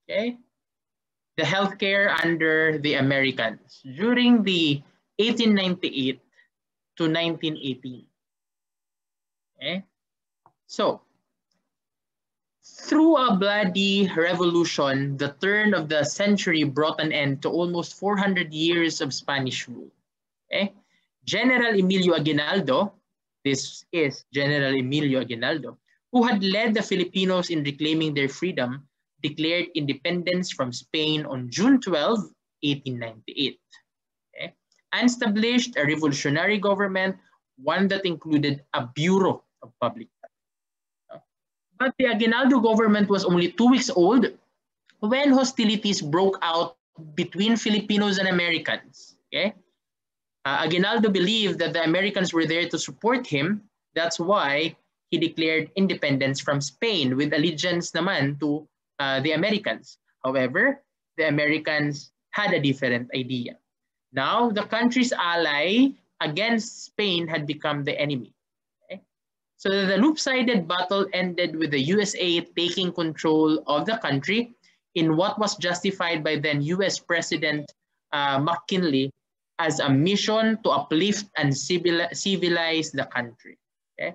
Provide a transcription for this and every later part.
Okay, the healthcare under the Americans during the 1898 to 1918. Okay, so through a bloody revolution, the turn of the century brought an end to almost 400 years of Spanish rule. Okay? General Emilio Aguinaldo, this is General Emilio Aguinaldo, who had led the Filipinos in reclaiming their freedom, declared independence from Spain on June 12, 1898. Okay? And established a revolutionary government, one that included a Bureau of Public Health. But the Aguinaldo government was only 2 weeks old when hostilities broke out between Filipinos and Americans. Okay? Aguinaldo believed that the Americans were there to support him. That's why he declared independence from Spain with allegiance naman to the Americans. However, the Americans had a different idea. Now, the country's ally against Spain had become the enemy. So the loop-sided battle ended with the USA taking control of the country in what was justified by then US President McKinley as a mission to uplift and civilize the country. Okay?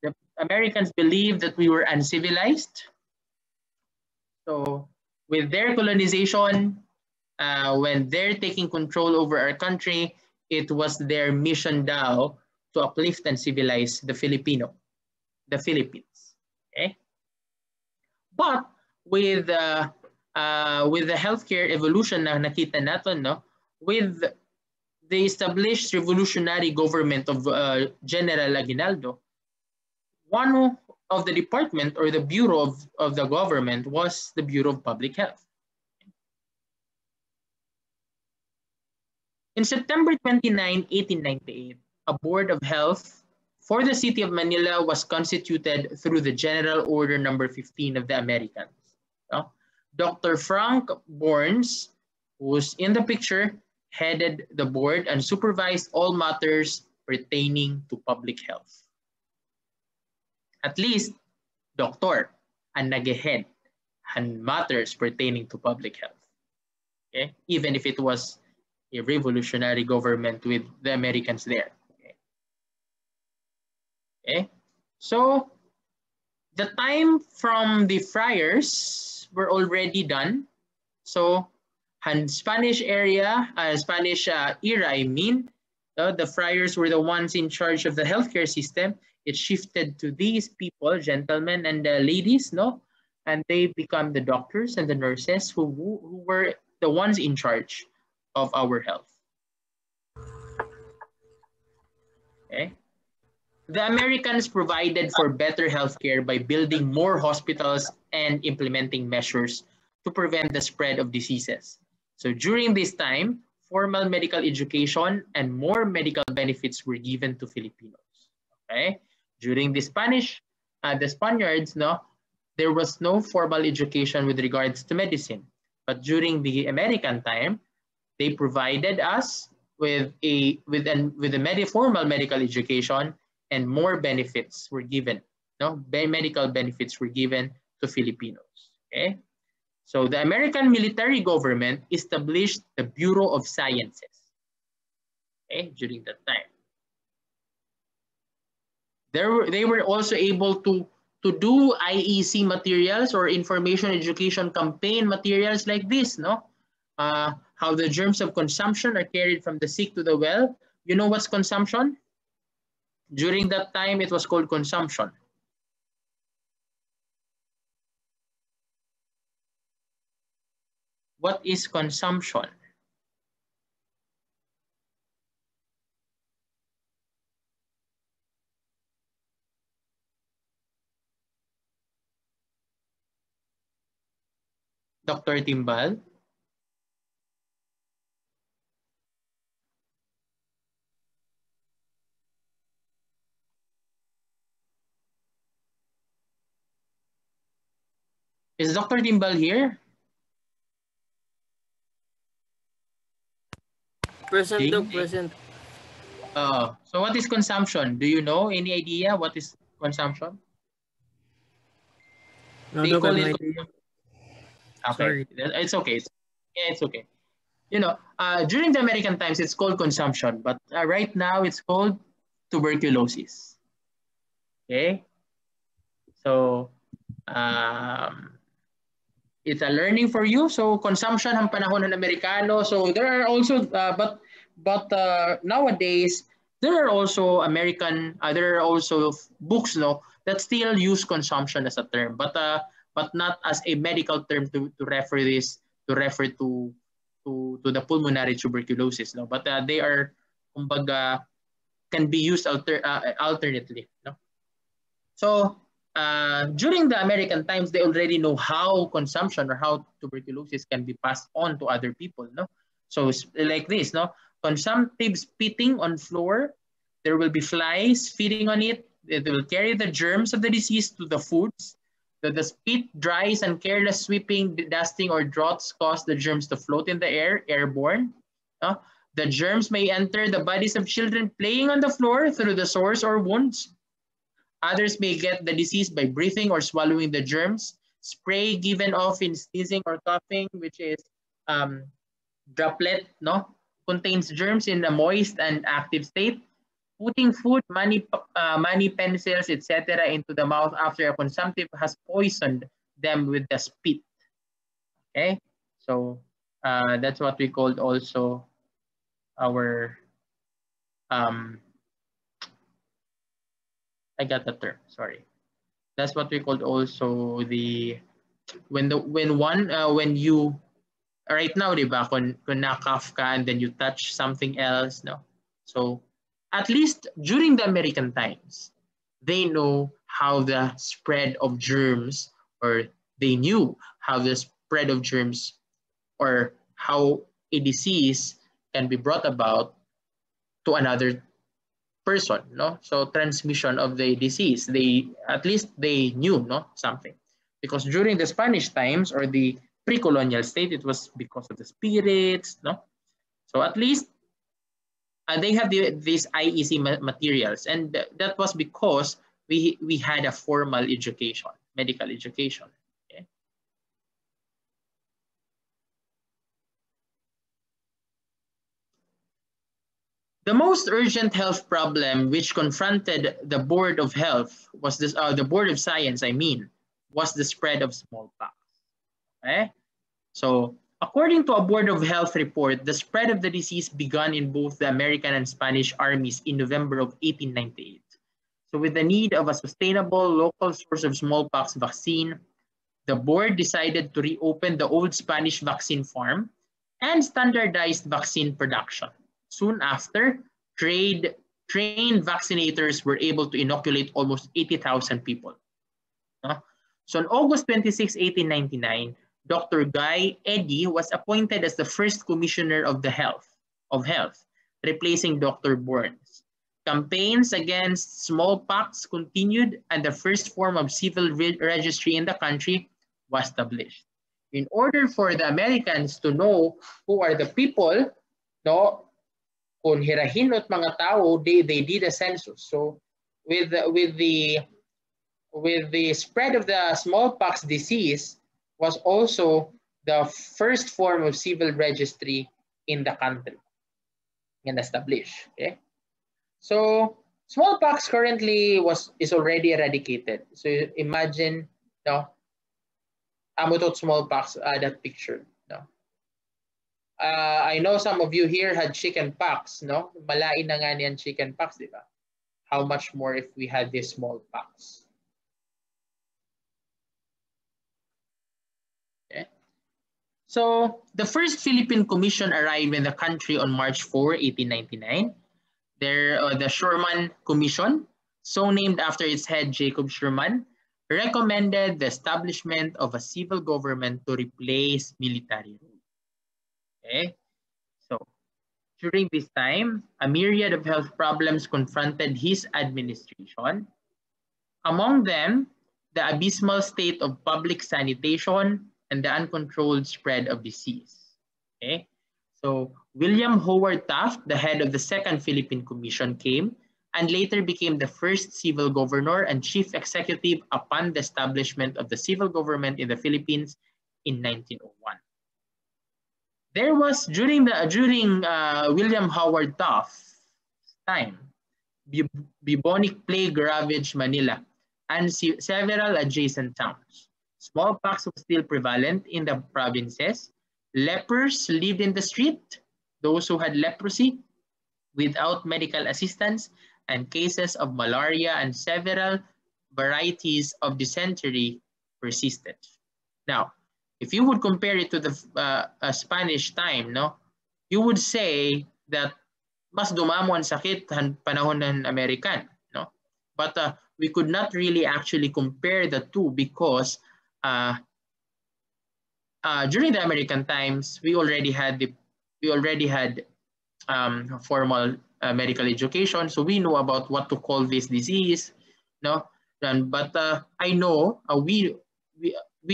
The Americans believed that we were uncivilized. So with their colonization, when they're taking control over our country, it was their mission now to uplift and civilize the Philippines. Okay, but with the healthcare evolution na nakita natin, no, with the established revolutionary government of General Aguinaldo, one of the department or the bureau of the government was the Bureau of Public Health. In September 29, 1898, a Board of Health for the City of Manila was constituted through the General Order Number 15 of the Americans. Dr. Frank Burns, who's in the picture, headed the board and supervised all matters pertaining to public health. At least, doctor ang nag-head on matters pertaining to public health. Okay? Even if it was a revolutionary government with the Americans there. Okay, so the time from the friars were already done. So, in Spanish era, I mean, the friars were the ones in charge of the healthcare system. It shifted to these people, gentlemen and ladies, no, and they become the doctors and the nurses who were the ones in charge of our health. Okay. The Americans provided for better healthcare by building more hospitals and implementing measures to prevent the spread of diseases. So during this time, formal medical education and more medical benefits were given to Filipinos. Okay? During the Spaniards, no, there was no formal education with regards to medicine. But during the American time, they provided us with a formal medical education, and more benefits were given. No, medical benefits were given to Filipinos. Okay, so the American military government established the Bureau of Sciences. Okay, during that time, they were also able to do IEC materials or information education campaign materials like this. No, how the germs of consumption are carried from the sick to the well. You know what's consumption? During that time, it was called consumption. What is consumption? Dr. Timbal? Is Dr. Timbal here? Present, Doc, present. So what is consumption? Do you know? Any idea what is consumption? No, Doc, I have no idea. Okay, Sorry. it's okay. It's okay. You know, during the American times, it's called consumption, but right now it's called tuberculosis. Okay, so um, it's a learning for you. So consumption ang panahon ng Amerikano. So there are also, nowadays there are also there are also books, no, that still use consumption as a term, but not as a medical term to refer this to refer to the pulmonary tuberculosis, no, but they are kumbaga can be used alternately, no. So during the American times, they already know how consumption or how tuberculosis can be passed on to other people. No, so like this, no, consumptive spitting on floor. There will be flies feeding on it. They will carry the germs of the disease to the foods. The spit dries and careless sweeping, dusting, or draughts cause the germs to float in the air, airborne. No? The germs may enter the bodies of children playing on the floor through the sores or wounds. Others may get the disease by breathing or swallowing the germs. Spray given off in sneezing or coughing, which is droplet, no, contains germs in a moist and active state. Putting food, money pencils, etc. into the mouth after a consumptive has poisoned them with the spit. Okay, so that's what we called also our I got the term. Sorry, that's what we called also the when you right now, di ba, kung na-cough ka and then you touch something else, no? So at least during the American times, they know how the spread of germs, or they knew how the spread of germs or how a disease can be brought about to another person, no? So transmission of the disease, they at least they knew, no, something, because during the Spanish times or the pre-colonial state, it was because of the spirits, no. So at least they have these IEC materials, and that was because we had a formal education, medical education. Okay? The most urgent health problem which confronted the Board of Health was this, the Board of Science, I mean, was the spread of smallpox. Okay? So, according to a Board of Health report, the spread of the disease began in both the American and Spanish armies in November of 1898. So, with the need of a sustainable local source of smallpox vaccine, the board decided to reopen the old Spanish vaccine farm and standardized vaccine production. Soon after, trained vaccinators were able to inoculate almost 80,000 people. So on August 26, 1899, Dr. Guy Eddy was appointed as the first commissioner of health, replacing Dr. Burns. Campaigns against smallpox continued, and the first form of civil registry in the country was established. In order for the Americans to know who are the people, no, kung hirahinot mga tao, they did a census. So with the spread of the smallpox disease was also the first form of civil registry in the country and established. Okay, so smallpox currently is already eradicated. So imagine, no, amutot smallpox, that picture, no. I know some of you here had chicken pox, no? Malain na nga niyan chicken pox, di ba? How much more if we had this smallpox? Okay. So the First Philippine Commission arrived in the country on March 4, 1899. The Schurman Commission, so named after its head Jacob Schurman, recommended the establishment of a civil government to replace military rule. Okay, so during this time, a myriad of health problems confronted his administration. Among them, the abysmal state of public sanitation and the uncontrolled spread of disease. Okay, so William Howard Taft, the head of the Second Philippine Commission, came and later became the first civil governor and chief executive upon the establishment of the civil government in the Philippines in 1901. There was during William Howard Taft's time, bubonic plague ravaged Manila and several adjacent towns. Smallpox was still prevalent in the provinces. Lepers lived in the street, those who had leprosy, without medical assistance, and cases of malaria and several varieties of dysentery persisted. Now, if you would compare it to the Spanish time, no, you would say that mas dumamo ang sakit panahon ng American, no? But we could not really actually compare the two because during the American times, we already had formal medical education, so we know about what to call this disease, no? But I know we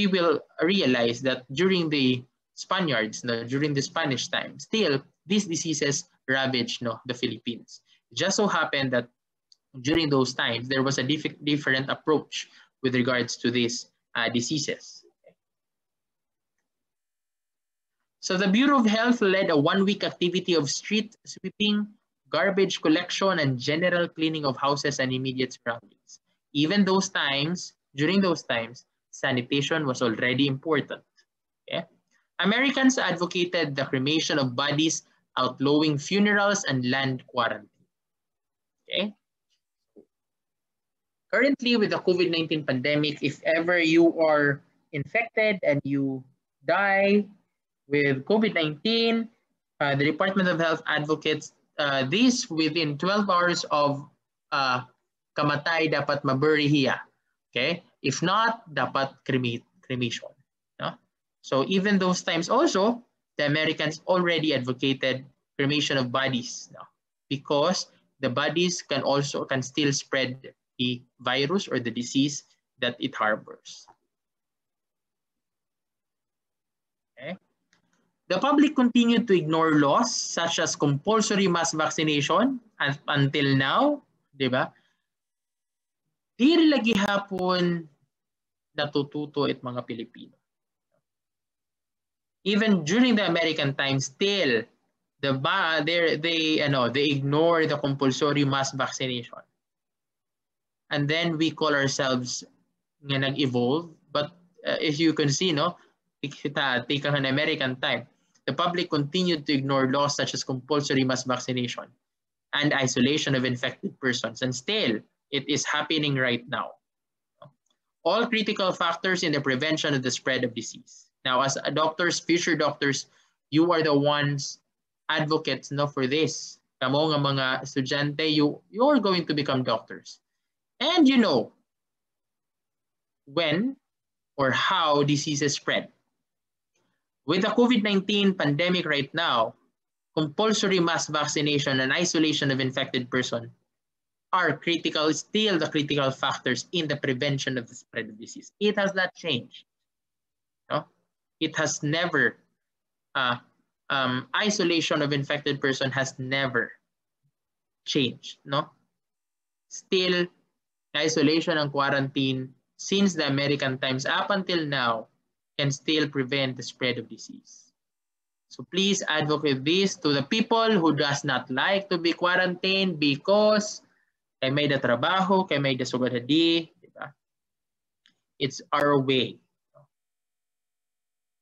will realize that during the Spaniards, no, during the Spanish time, still these diseases ravaged, no, the Philippines. It just so happened that during those times there was a different approach with regards to these diseases. So the Bureau of Health led a one-week activity of street sweeping, garbage collection, and general cleaning of houses and immediate surroundings. Even those times, during those times, sanitation was already important. Okay? Americans advocated the cremation of bodies, outlawing funerals and land quarantine. Okay? Currently, with the COVID-19 pandemic, if ever you are infected and you die with COVID-19, the Department of Health advocates this within 12 hours of kamatay dapat maburihiya. Okay? If not, dapat cremation. No? So even those times also, the Americans already advocated cremation of bodies, no? Because the bodies can still spread the virus or the disease that it harbors. Okay? The public continued to ignore laws such as compulsory mass vaccination until now, di ba? Di lagi hapon natututo it mga Pilipino. Even during the American time, still they ignore the compulsory mass vaccination. And then we call ourselves nga nag-evolve, but as you can see, no, take an American time. The public continued to ignore laws such as compulsory mass vaccination and isolation of infected persons, and still it is happening right now. All critical factors in the prevention of the spread of disease. Now, as doctors, future doctors, you are the ones advocates, no, for this. Kamo nga mga estudyante, you're going to become doctors. And you know when or how diseases spread. With the COVID-19 pandemic right now, compulsory mass vaccination and isolation of infected persons are still the critical factors in the prevention of the spread of disease. It has not changed. No? It has never, isolation of infected person has never changed. No? Still, isolation and quarantine since the American times up until now can still prevent the spread of disease. So please advocate this to the people who does not like to be quarantined because kay may da trabaho, kay may da sugadadi, diba? It's our way.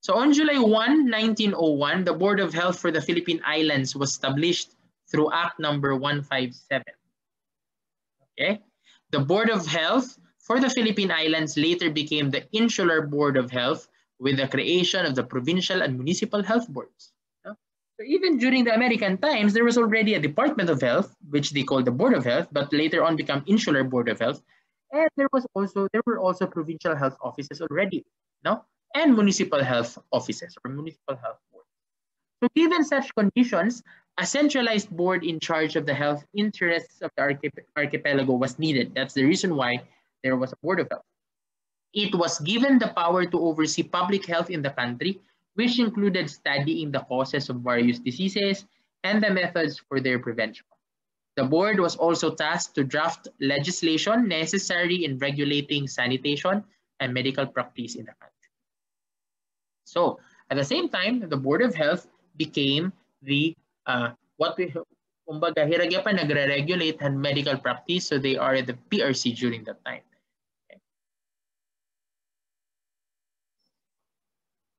So on July 1, 1901, the Board of Health for the Philippine Islands was established through Act number 157. Okay? The Board of Health for the Philippine Islands later became the Insular Board of Health with the creation of the provincial and municipal health boards. So even during the American times, there was already a Department of Health, which they called the Board of Health, but later on became Insular Board of Health. And there were also provincial health offices already, no? And municipal health offices or municipal health boards. So given such conditions, a centralized board in charge of the health interests of the archipelago was needed. That's the reason why there was a Board of Health. It was given the power to oversee public health in the country, which included studying the causes of various diseases and the methods for their prevention. The board was also tasked to draft legislation necessary in regulating sanitation and medical practice in the country. So at the same time, the Board of Health became the what we kumbaga hiragya pa nagre-regulate and medical practice, so they are the PRC during that time. Okay.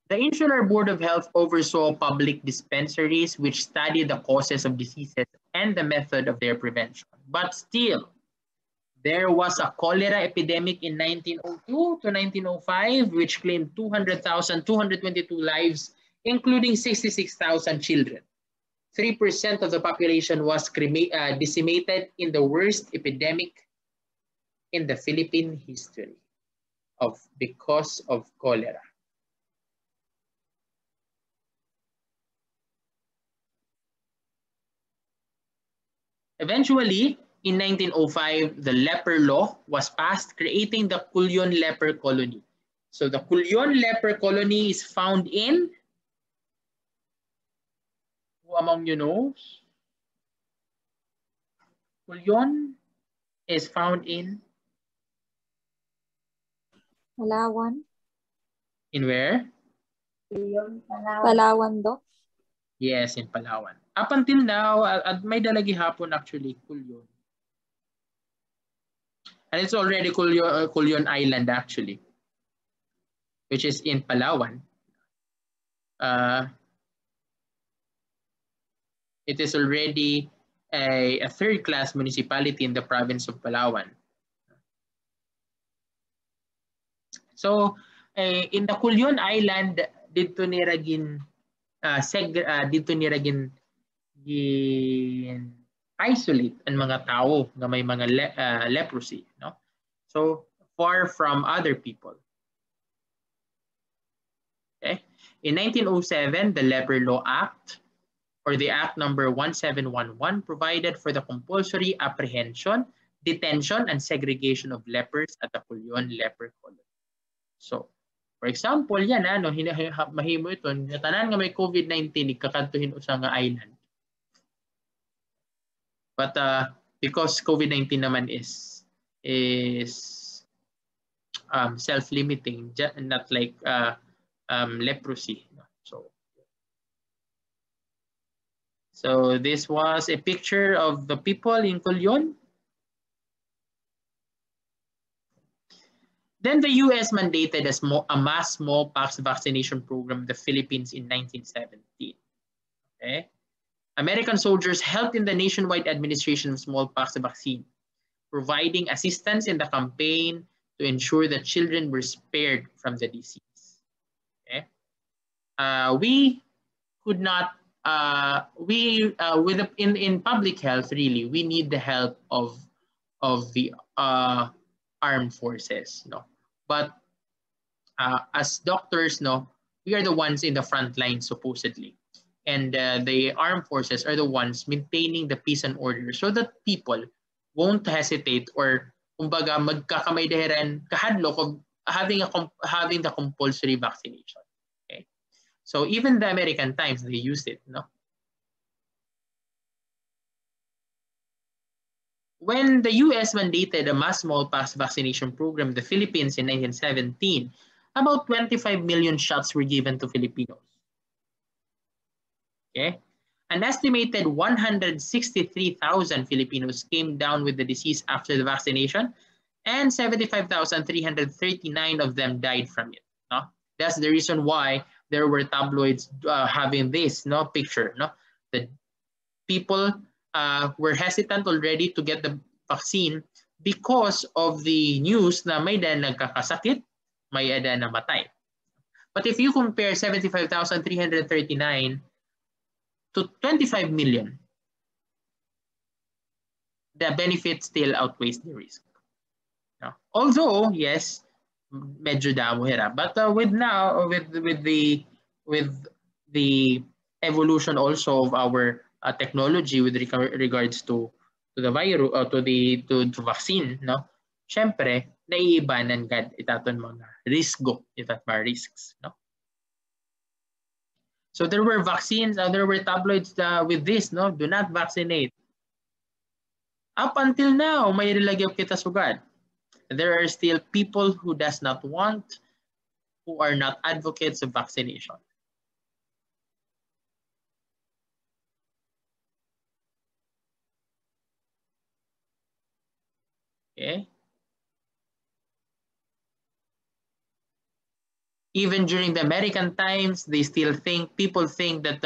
The Insular Board of Health oversaw public dispensaries which study the causes of diseases and the method of their prevention. But still, there was a cholera epidemic in 1902 to 1905 which claimed 222 lives, including 66,000 children. 3% of the population was decimated in the worst epidemic in the Philippine history because of cholera. Eventually, in 1905, the leper law was passed, creating the Culyon leper colony. So the Culyon leper colony is found in, who among you knows? Culyon is found in? Palawan. In where? Palawan do. Yes, in Palawan. Up until now, may dalagi hapon actually, Culyon. And it's already Culyon Island actually, which is in Palawan. It is already a third-class municipality in the province of Palawan. So, in the Culyon Island, dito niragin isolate ang mga tao na may mga leprosy, no? So far from other people. Okay. In 1907, the Leper Law Act, or the Act number 1711, provided for the compulsory apprehension, detention, and segregation of lepers at the Culyon leper colony. So, for example, yan mahimo ito, tanan nga may COVID-19, ikakantuhin sa nga island. But because COVID-19 naman is self-limiting, not like leprosy. So this was a picture of the people in Culyon. Then the US mandated a mass smallpox vaccination program in the Philippines in 1917. Okay. American soldiers helped in the nationwide administration of smallpox vaccine, providing assistance in the campaign to ensure that children were spared from the disease. Okay. We could not, in public health, really, we need the help of the armed forces, no? But as doctors, no, we are the ones in the front line supposedly, and the armed forces are the ones maintaining the peace and order so that people won't hesitate or kumbaga magkakamay dahiran kahadlok of having the compulsory vaccination. Okay, so even the American times they used it, no. When the US mandated a mass smallpox vaccination program in the Philippines in 1917, about 25 million shots were given to Filipinos. Okay, an estimated 163,000 Filipinos came down with the disease after the vaccination, and 75,339 of them died from it. No? That's the reason why there were tabloids having this picture. No? The people were hesitant already to get the vaccine because of the news na may dahil nagkakasakit, may dahil namatay. But if you compare 75,339 to 25 million, the benefit still outweighs the risk. Now, although, yes, medyo damo hirap, but with the evolution also of our technology with regards to the virus, to vaccine, no? Syempre, naiibanan kad itaton mga risks, no? So there were vaccines, there were tabloids with this, no? Do not vaccinate. Up until now, may rilagyaw kita sugad. There are still people who does not want who are not advocates of vaccination. Okay. Even during the American times, they still think, people think that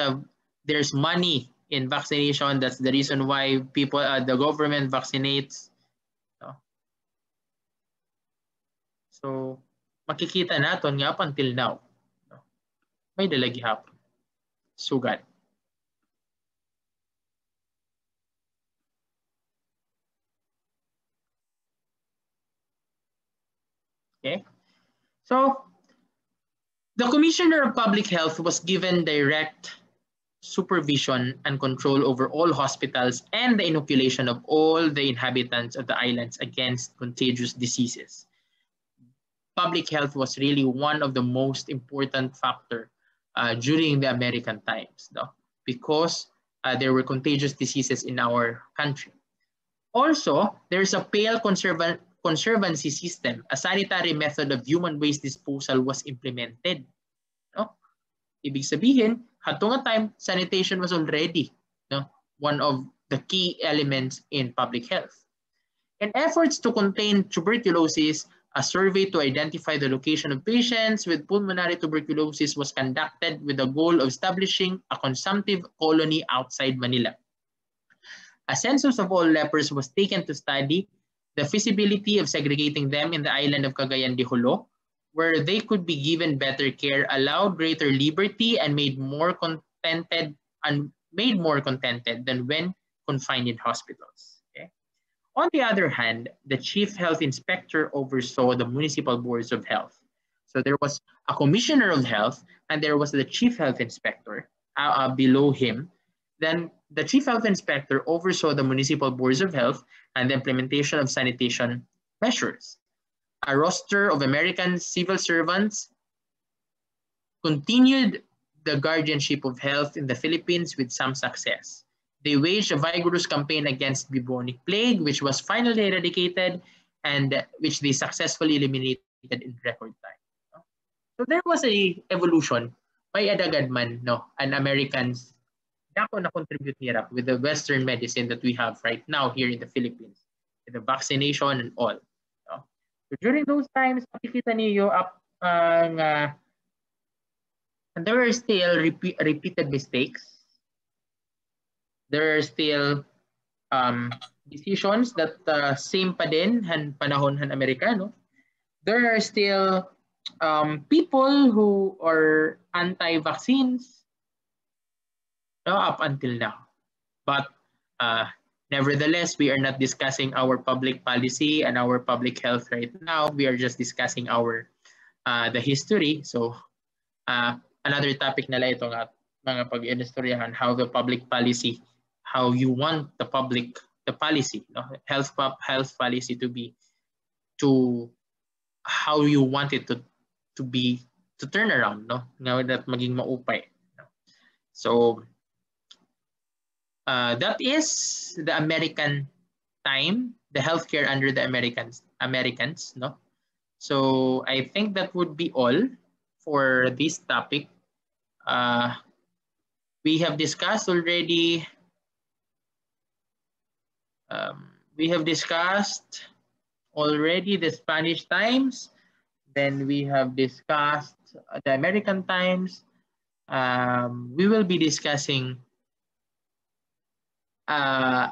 there's money in vaccination. That's the reason why people, the government vaccinates. No? So, makikita natin nga up until now. No? May dalagi hapon. Sugat. Okay. So, the Commissioner of Public Health was given direct supervision and control over all hospitals and the inoculation of all the inhabitants of the islands against contagious diseases. Public health was really one of the most important factor during the American times, no? Because there were contagious diseases in our country. Also, there's a pale conservancy system. A sanitary method of human waste disposal was implemented. No? Ibig sabihin, hato nga time, sanitation was already, no, one of the key elements in public health. In efforts to contain tuberculosis, a survey to identify the location of patients with pulmonary tuberculosis was conducted with the goal of establishing a consumptive colony outside Manila. A census of all lepers was taken to study the feasibility of segregating them in the island of Cagayan de Jolo, where they could be given better care, allowed greater liberty, and made more contented than when confined in hospitals. Okay? On the other hand, the chief health inspector oversaw the municipal boards of health. So there was a commissioner of health, and there was the chief health inspector below him. Then the chief health inspector oversaw the municipal boards of health and the implementation of sanitation measures. A roster of American civil servants continued the guardianship of health in the Philippines with some success. They waged a vigorous campaign against bubonic plague, which was finally eradicated and which they successfully eliminated in record time. So there was a evolution by adagad man, no, and Americans dako na contribute nila with the Western medicine that we have right now here in the Philippines, with the vaccination and all. No? So during those times, makikita niyo there are still repeated mistakes. There are still decisions that same pa din han panahon han Amerikano. There are still people who are anti-vaccines, no, up until now. But nevertheless, we are not discussing our public policy and our public health right now. We are just discussing our the history. So another topic nila ito nga mga pag-inistoryahan, how the public policy, how you want the policy, no? health policy to be, to how you want it to be, to turn around, no? Nga that maging maupay. No? So that is the American time, the healthcare under the Americans, no? So I think that would be all for this topic. We have discussed already. We have discussed already the Spanish times. Then we have discussed the American times. We will be discussing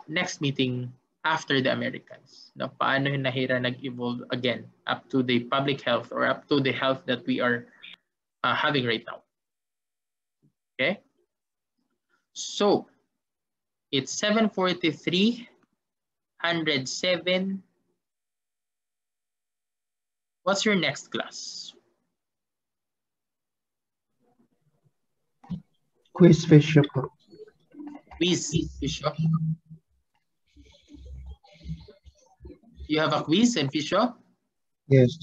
next meeting after the Americans. No, paano hinahira nag-evolve again up to the public health or up to the health that we are having right now. Okay. So it's 7:43, 107. What's your next class? Quiz Fisher. Quiz Fisher. You have a quiz in Fisher? Yes.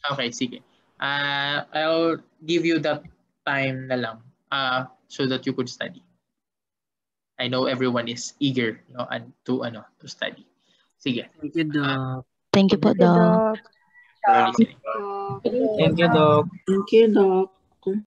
Okay, sige. I'll give you that time na lang so that you could study. I know everyone is eager, no, and to study. Sige. Thank you, Doc. Thank you po, Doc. for listening. Thank you, Doc. Thank you, Doc.